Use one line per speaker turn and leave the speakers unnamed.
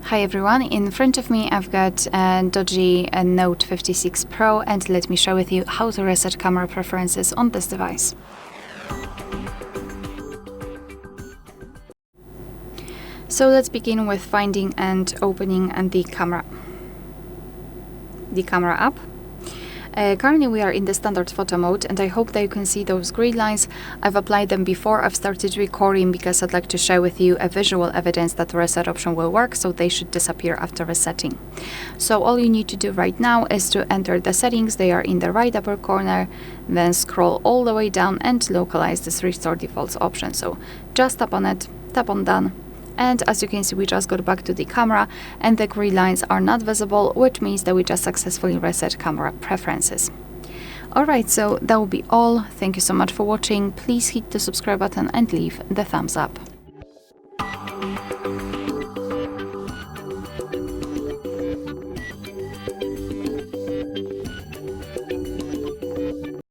Hi everyone, in front of me I've got a DOOGEE Note 56 Pro, and let me share with you how to reset camera preferences on this device. So let's begin with finding and opening the camera app. Currently we are in the standard photo mode, and I hope that you can see those grid lines. I've applied them before I've started recording because I'd like to share with you a visual evidence that the reset option will work, so they should disappear after resetting. So all you need to do right now is to enter the settings. They are in the right upper corner, then scroll all the way down and localize this restore defaults option. So just tap on it, tap on done. And as you can see, we just got back to the camera and the grid lines are not visible, which means that we just successfully reset camera preferences. Alright, so that will be all. Thank you so much for watching. Please hit the subscribe button and leave the thumbs up.